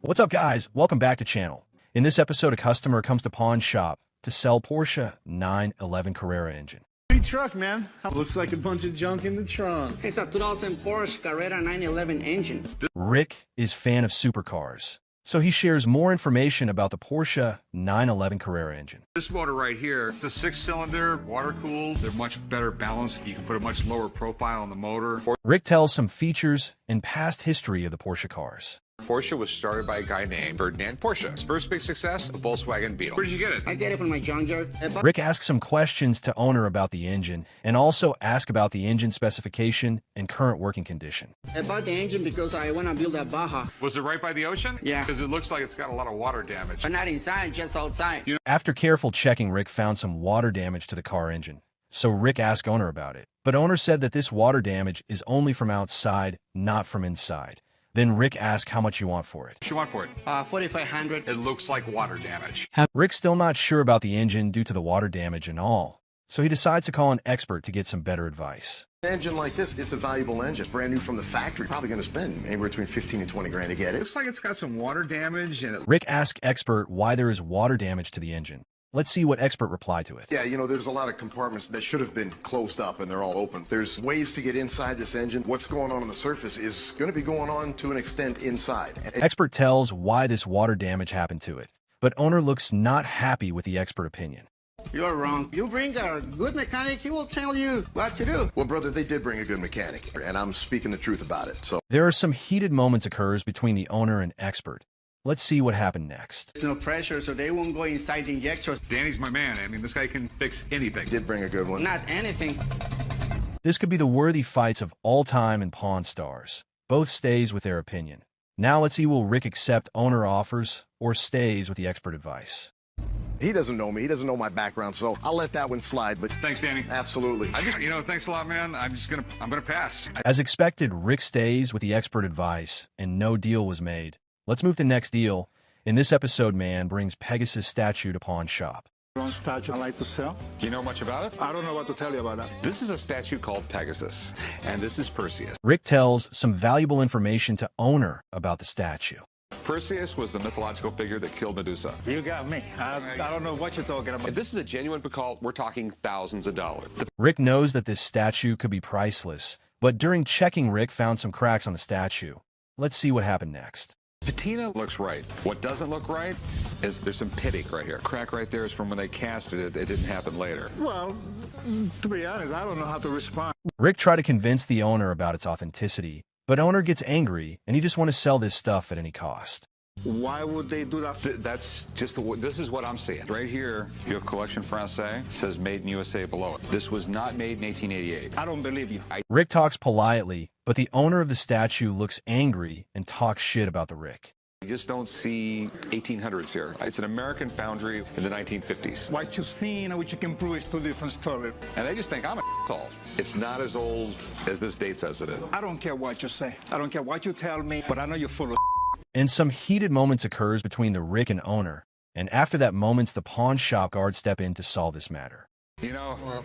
What's up, guys? Welcome back to channel. In this episode, a customer comes to pawn shop to sell Porsche 911 Carrera engine. Pretty truck, man. Looks like a bunch of junk in the trunk. It's a 2000 Porsche Carrera 911 engine. Rick is fan of supercars, so he shares more information about the Porsche 911 Carrera engine. This motor right here, it's a 6-cylinder, water-cooled. They're much better balanced. You can put a much lower profile on the motor. Rick tells some features and past history of the Porsche cars. Porsche was started by a guy named Ferdinand Porsche. His first big success, a Volkswagen Beetle. Where did you get it? I get it from my junkyard. Rick asks some questions to owner about the engine and also ask about the engine specification and current working condition. I bought the engine because I want to build a Baja. Was it right by the ocean? Yeah. Because it looks like it's got a lot of water damage. But not inside, just outside. After careful checking, Rick found some water damage to the car engine. So Rick asked owner about it. But owner said that this water damage is only from outside, not from inside. Then Rick asked how much you want for it. What you want for it? 4500. It looks like water damage. Rick's still not sure about the engine due to the water damage and all, so he decides to call an expert to get some better advice. An engine like this, it's a valuable engine. Brand new from the factory. Probably going to spend anywhere between 15 and 20 grand to get it. Looks like it's got some water damage and it... Rick asked expert why there is water damage to the engine. Let's see what expert replied to it. Yeah, you know, there's a lot of compartments that should have been closed up and they're all open. There's ways to get inside this engine. What's going on the surface is going to be going on to an extent inside. Expert tells why this water damage happened to it, but owner looks not happy with the expert opinion. You're wrong. You bring a good mechanic, he will tell you what to do. Well, brother, they did bring a good mechanic, and I'm speaking the truth about it. So There are some heated moments occurs between the owner and expert. Let's see what happened next. There's no pressure, so they won't go inside the injectors. Danny's my man. I mean, this guy can fix anything. did bring a good one. Not anything. This could be the worthy fights of all time in Pawn Stars. Both stays with their opinion. Now let's see, will Rick accept owner offers or stays with the expert advice? He doesn't know me. He doesn't know my background, so I'll let that one slide, but Thanks, Danny. absolutely. Thanks a lot, man. I'm gonna pass. As expected, Rick stays with the expert advice and no deal was made. Let's move to next deal. In this episode, man brings Pegasus statue to pawn shop. One statue I like to sell. Do you know much about it? I don't know what to tell you about that. This is a statue called Pegasus, and this is Perseus. Rick tells some valuable information to owner about the statue. Perseus was the mythological figure that killed Medusa. You got me. I don't know what you're talking about. If this is a genuine Bacall, we're talking thousands of dollars. Rick knows that this statue could be priceless, but during checking, Rick found some cracks on the statue. Let's see what happened next. Patina looks right. What doesn't look right is there's some pitting right here. Crack right there is from when they casted it. It didn't happen later. Well, to be honest, I don't know how to respond. Rick tried to convince the owner about its authenticity, but owner gets angry and he just wants to sell this stuff at any cost. Why would they do that? That's just this is what I'm seeing. Right here, you have Collection Française. It says Made in USA below it. This was not made in 1888. I don't believe you. Rick talks politely, but the owner of the statue looks angry and talks shit about the Rick. I just don't see 1800s here. It's an American foundry in the 1950s. What you've seen and what you can prove is two different stories. And they just think I'm a tall. It's not as old as this date says it is. I don't care what you say. I don't care what you tell me, but I know you're full of And some heated moments occurs between the Rick and owner, and after that moments, the pawn shop guards step in to solve this matter. You know,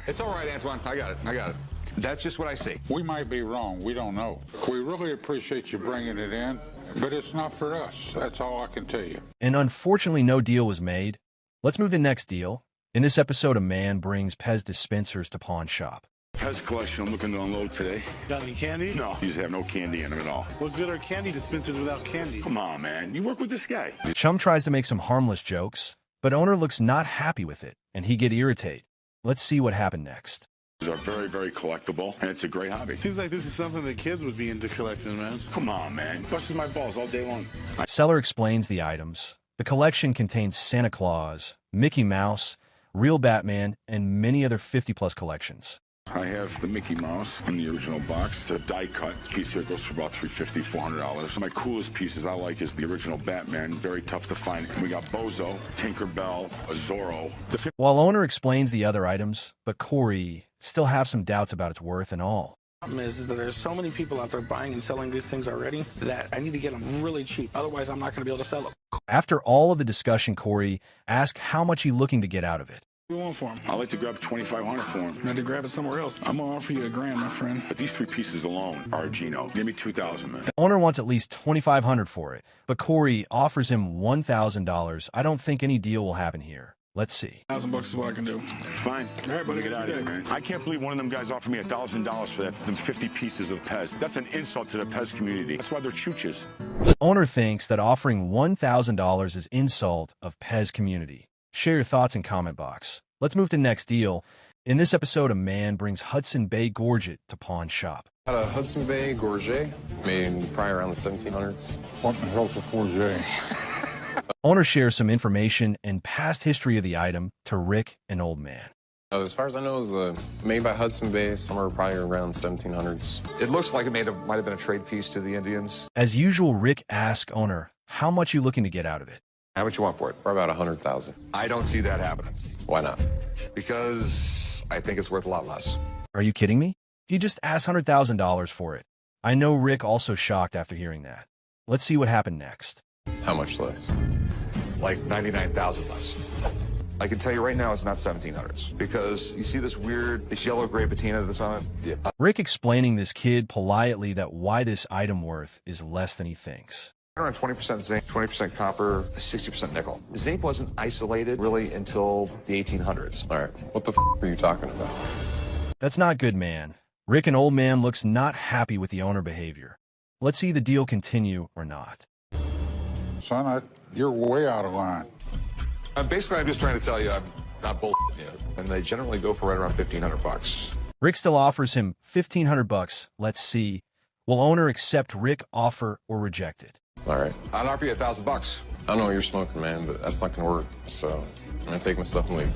it's all right, Antoine. I got it. That's just what I see. We might be wrong. We don't know. We really appreciate you bringing it in, but it's not for us. That's all I can tell you. And unfortunately, no deal was made. Let's move to next deal. In this episode, a man brings Pez dispensers to pawn shop. Pez collection I'm looking to unload today. Got any candy? No, these have no candy in them at all. What good are candy dispensers without candy? Come on, man. You work with this guy. Chum tries to make some harmless jokes, but owner looks not happy with it, and he get irritated. Let's see what happened next. These are very, very collectible, and it's a great hobby. Seems like this is something that kids would be into collecting, man. Come on, man. Busting my balls all day long. Seller explains the items. The collection contains Santa Claus, Mickey Mouse, real Batman, and many other 50-plus collections. I have the Mickey Mouse in the original box. It's a die cut. This piece here goes for about $350, $400. My coolest pieces I like is the original Batman. Very tough to find. We got Bozo, Tinkerbell, a Zorro. While owner explains the other items, but Corey still have some doubts about its worth and all. Problem is that there's so many people out there buying and selling these things already that I need to get them really cheap. Otherwise, I'm not going to be able to sell them. After all of the discussion, Corey asks how much he looking to get out of it. You want for him? I'd like to grab 2,500 for him. I had to grab it somewhere else. I'm gonna offer you $1,000, my friend. But these 3 pieces alone are Gino. Give me 2,000, man. The owner wants at least $2,500 for it, but Corey offers him $1,000. I don't think any deal will happen here. Let's see. $1,000 is what I can do. Fine. All right, buddy. Get out of here, man. I can't believe one of them guys offered me $1,000 for them 50 pieces of Pez. That's an insult to the Pez community. That's why they're chooches. The owner thinks that offering $1,000 is insult of Pez community. Share your thoughts in comment box. Let's move to next deal. In this episode, a man brings Hudson Bay Gorget to pawn shop. Got a Hudson Bay Gorget, made probably around the 1700s. What the hell's a 4J? Owner shares some information and past history of the item to Rick, an old man. As far as I know, it was made by Hudson Bay, somewhere probably around 1700s. It looks like it might have been a trade piece to the Indians. As usual, Rick asks owner, how much you looking to get out of it? How much you want for it? For about 100,000. I don't see that happening. Why not? Because I think it's worth a lot less. Are you kidding me? He just asked $100,000 for it. I know Rick also shocked after hearing that. Let's see what happened next. How much less? Like 99,000 less. I can tell you right now it's not 1700s because you see this yellow-gray patina that's on it? Yeah. Rick explaining this kid politely that why this item worth is less than he thinks. Around 20% zinc, 20% copper, 60% nickel. Zinc wasn't isolated really until the 1800s. All right, what the are you talking about? That's not good, man. Rick, an old man, looks not happy with the owner behavior. Let's see the deal continue or not. Son, you're way out of line. Basically, I'm just trying to tell you I'm not bullshitting you. And they generally go for right around $1,500. Rick still offers him $1,500. Let's see. Will owner accept Rick offer or reject it? All right. I'd offer you $1,000. I don't know what you're smoking, man, but that's not gonna work. So I'm gonna take my stuff and leave.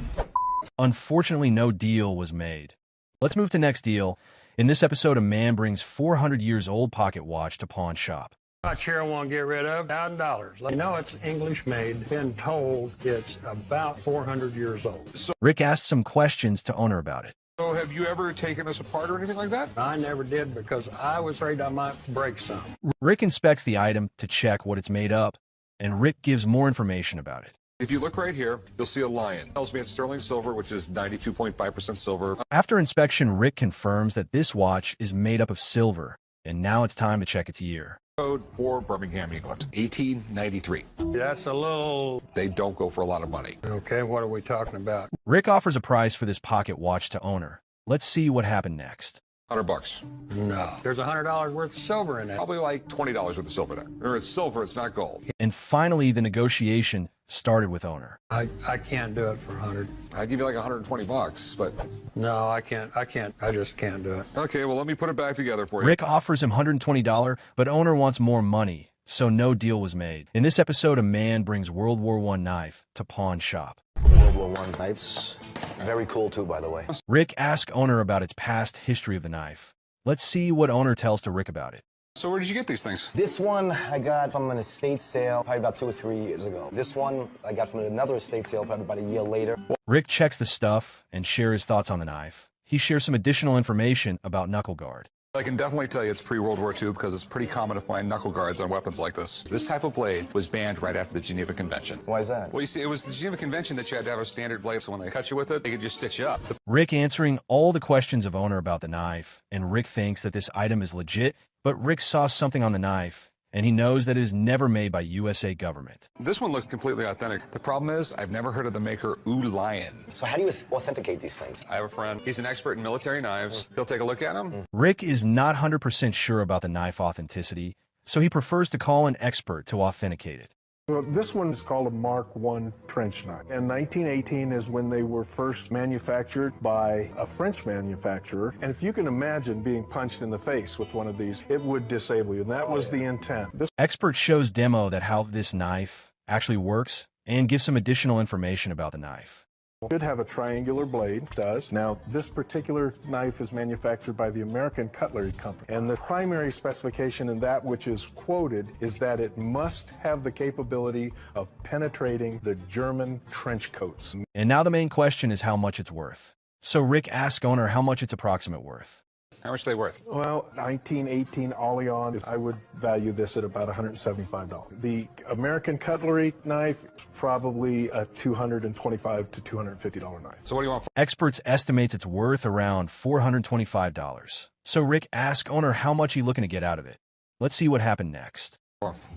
Unfortunately, no deal was made. Let's move to next deal. In this episode, a man brings 400 years old pocket watch to pawn shop. Watch here I want to get rid of $1,000. You know it's English made. Been told it's about 400 years old. Rick asked some questions to owner about it. So have you ever taken this apart or anything like that? I never did because I was afraid I might break some. Rick inspects the item to check what it's made up, and Rick gives more information about it. If you look right here, you'll see a lion. It tells me it's sterling silver, which is 92.5% silver. After inspection, Rick confirms that this watch is made up of silver, and now it's time to check its year. Code for Birmingham, England, 1893. That's a little... They don't go for a lot of money. Okay, what are we talking about? Rick offers a price for this pocket watch to owner. Let's see what happened next. $100. No. There's $100 worth of silver in it. Probably like $20 worth of silver there. Or it's silver, it's not gold. And finally, the negotiation started with owner. I can't do it for 100. I'd give you like $120, but... No, I can't. I just can't do it. Okay, well, let me put it back together for you. Rick offers him $120, but owner wants more money, so no deal was made. In this episode, a man brings World War I knife to pawn shop. World War I knives. Very cool too, by the way. Rick asks owner about its past history of the knife. Let's see what owner tells to Rick about it. So where did you get these things? This one I got from an estate sale probably about 2 or 3 years ago. This one I got from another estate sale probably about a year later. Rick checks the stuff and shares his thoughts on the knife. He shares some additional information about knuckle guard. I can definitely tell you it's pre-World War II because it's pretty common to find knuckle guards on weapons like this. This type of blade was banned right after the Geneva Convention. Why is that? Well, you see, it was the Geneva Convention that you had to have a standard blade, so when they cut you with it, they could just stitch you up. Rick answering all the questions of owner about the knife, and Rick thinks that this item is legit, but Rick saw something on the knife, and he knows that it is never made by USA government. This one looks completely authentic. The problem is, I've never heard of the maker Lion. So how do you authenticate these things? I have a friend. He's an expert in military knives. He'll take a look at them. Rick is not 100% sure about the knife authenticity, so he prefers to call an expert to authenticate it. Well, this one is called a Mark I trench knife. And 1918 is when they were first manufactured by a French manufacturer. And if you can imagine being punched in the face with one of these, it would disable you. And that was the intent. Expert shows demo that how this knife actually works and gives some additional information about the knife. It should have a triangular blade, it does. Now, this particular knife is manufactured by the American Cutlery Company. And the primary specification in that which is quoted is that it must have the capability of penetrating the German trench coats. And now the main question is how much it's worth. So Rick asks owner how much its approximate worth. How much are they worth? Well, 1918 Oleon, I would value this at about $175. The American cutlery knife, probably a $225 to $250 knife. So what do you want? Experts estimates it's worth around $425. So Rick asks owner how much he's looking to get out of it. Let's see what happened next.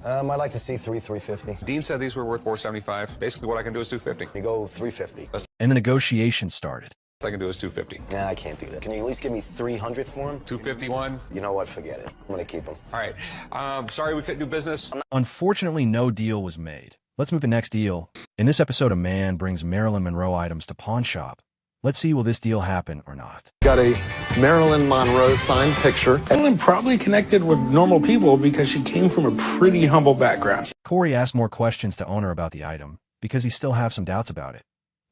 I'd like to see $350. Dean said these were worth $475. Basically, what I can do is $250. You go $350. And the negotiation started. I can do is $250. Nah, I can't do that. Can you at least give me $300 for him? $251. You know what? Forget it. I'm gonna keep him. All right. Sorry we couldn't do business. Unfortunately, no deal was made. Let's move to the next deal. In this episode, a man brings Marilyn Monroe items to pawn shop. Let's see will this deal happen or not. Got a Marilyn Monroe signed picture. Marilyn probably connected with normal people because she came from a pretty humble background. Corey asked more questions to owner about the item because he still has some doubts about it.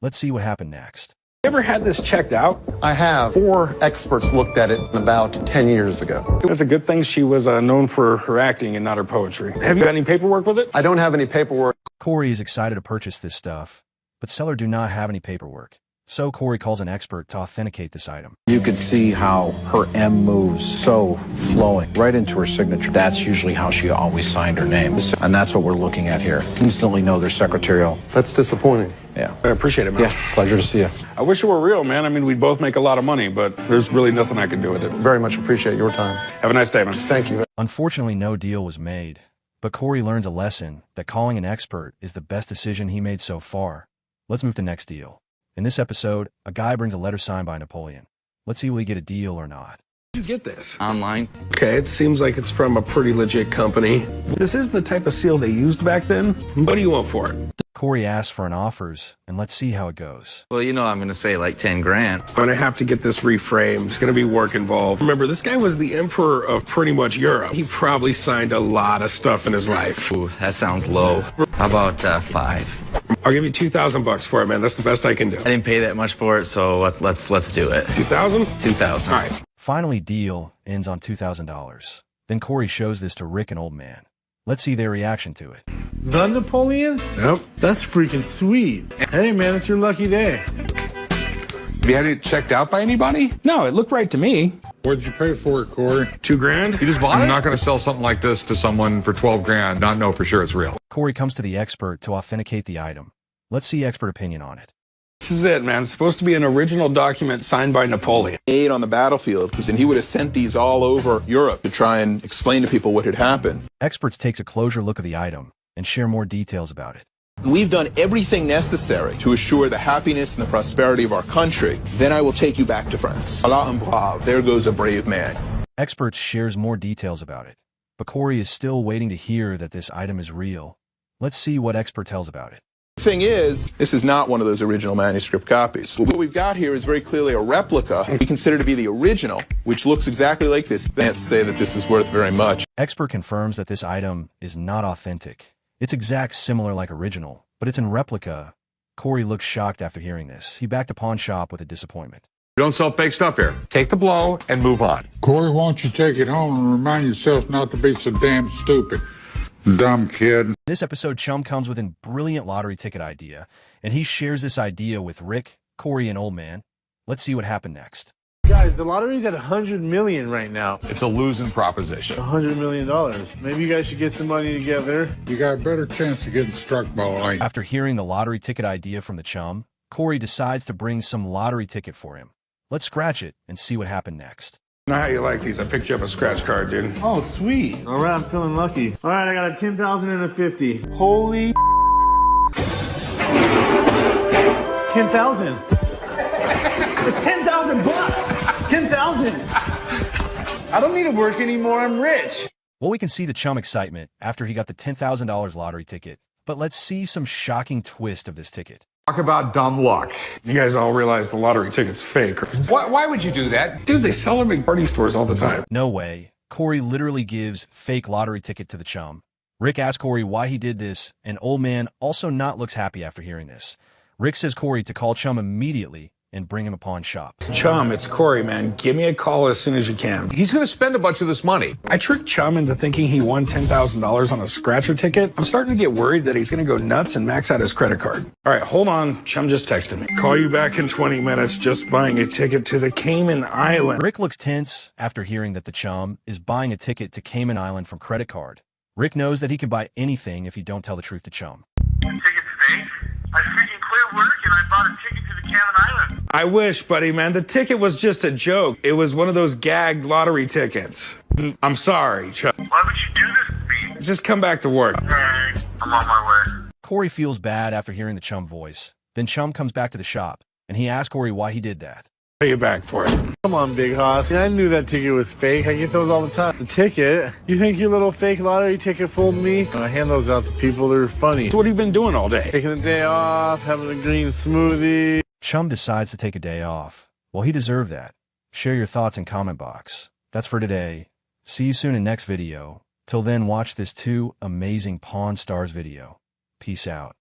Let's see what happened next. You ever had this checked out? I have. 4 experts looked at it about 10 years ago. It's a good thing she was known for her acting and not her poetry. Have you got any paperwork with it? I don't have any paperwork. Corey is excited to purchase this stuff, but seller do not have any paperwork. So Corey calls an expert to authenticate this item. You could see how her M moves so flowing right into her signature. That's usually how she always signed her name. And that's what we're looking at here. Instantly know they're secretarial. That's disappointing. Yeah. I appreciate it, man. Yeah, pleasure to see you. I wish it were real, man. I mean, we'd both make a lot of money, but there's really nothing I can do with it. Very much appreciate your time. Have a nice day, man. Thank you. Unfortunately, no deal was made, but Corey learns a lesson that calling an expert is the best decision he made so far. Let's move to the next deal. In this episode, a guy brings a letter signed by Napoleon. Let's see will he get a deal or not. Did you get this? Online. Okay, it seems like it's from a pretty legit company. This is the type of seal they used back then. What do you want for it? Corey asks for an offers, and let's see how it goes. Well, you know I'm going to say like 10 grand. I'm going to have to get this reframed. It's going to be work involved. Remember, this guy was the emperor of pretty much Europe. He probably signed a lot of stuff in his life. Ooh, that sounds low. How about 5? I'll give you $2,000 for it, man. That's the best I can do. I didn't pay that much for it, so let's do it. 2,000? 2,000. All right. Finally, deal ends on $2,000. Then Corey shows this to Rick and Old Man. Let's see their reaction to it. The Napoleon? Yep. That's freaking sweet. Hey, man, it's your lucky day. Have you had it checked out by anybody? No, it looked right to me. What'd you pay for it, Corey? $2 grand? You just bought it? I'm not going to sell something like this to someone for 12 grand, not know for sure it's real. Corey comes to the expert to authenticate the item. Let's see expert opinion on it. This is it, man. It's supposed to be an original document signed by Napoleon. Made on the battlefield, because then he would have sent these all over Europe to try and explain to people what had happened. Experts takes a closer look at the item and share more details about it. We've done everything necessary to assure the happiness and the prosperity of our country. Then I will take you back to France. Allah un brave. There goes a brave man. Experts shares more details about it, but Corey is still waiting to hear that this item is real. Let's see what expert tells about it. The thing is, this is not one of those original manuscript copies. What we've got here is very clearly a replica we consider to be the original, which looks exactly like this. Can't say that this is worth very much. Expert confirms that this item is not authentic. It's exact similar like original, but it's in replica. Corey looks shocked after hearing this. He backed to pawn shop with a disappointment. We don't sell fake stuff here. Take the blow and move on. Corey, why don't you take it home and remind yourself not to be so damn stupid. Dumb kid. This episode, Chum comes with a brilliant lottery ticket idea, and he shares this idea with Rick, Corey, and Old Man. Let's see what happened next. Guys, the lottery's at $100 million right now. It's a losing proposition. $100 million. Maybe you guys should get some money together. You got a better chance of getting struck by lightning. After hearing the lottery ticket idea from the Chum, Corey decides to bring some lottery ticket for him. Let's scratch it and see what happened next. I know how you like these. I picked you up a scratch card, dude. Oh, sweet. All right, I'm feeling lucky. All right, I got a 10,000 and a 50. Holy 10,000. It's 10,000 bucks. 10,000. I don't need to work anymore. I'm rich. Well, we can see the Chum excitement after he got the $10,000 lottery ticket, but let's see some shocking twist of this ticket. Talk about dumb luck. You guys all realize the lottery ticket's fake. Why would you do that? Dude, they sell them in party stores all the time. No way. Corey literally gives fake lottery ticket to the Chum. Rick asks Corey why he did this, and Old Man also not looks happy after hearing this. Rick says Corey to call Chum immediately and bring him a pawn shop. Chum, it's Corey, man. Give me a call as soon as you can. He's going to spend a bunch of this money. I tricked Chum into thinking he won $10,000 on a scratcher ticket. I'm starting to get worried that he's going to go nuts and max out his credit card. All right, hold on. Chum just texted me. Call you back in 20 minutes. Just buying a ticket to the Cayman Islands. Rick looks tense after hearing that the chum is buying a ticket to Cayman Island from credit card. Rick knows that he can buy anything if you don't tell the truth to Chum. Ticket's fake? I freaking quit work and I bought a ticket to the Cayman Islands. I wish, buddy, man. The ticket was just a joke. It was one of those gagged lottery tickets. I'm sorry, Chum. Why would you do this to me? Just come back to work. Alright, I'm on my way. Corey feels bad after hearing the Chum voice. Then Chum comes back to the shop, and he asks Corey why he did that. Pay you back for it. Come on, Big Hoss. I knew that ticket was fake. I get those all the time. The ticket? You think your little fake lottery ticket fooled me? I hand those out to people. They're funny. So what have you been doing all day? Taking a day off, having a green smoothie. Chum decides to take a day off. Well, he deserved that. Share your thoughts in comment box. That's for today. See you soon in next video. Till then, watch this 2 amazing Pawn Stars video. Peace out.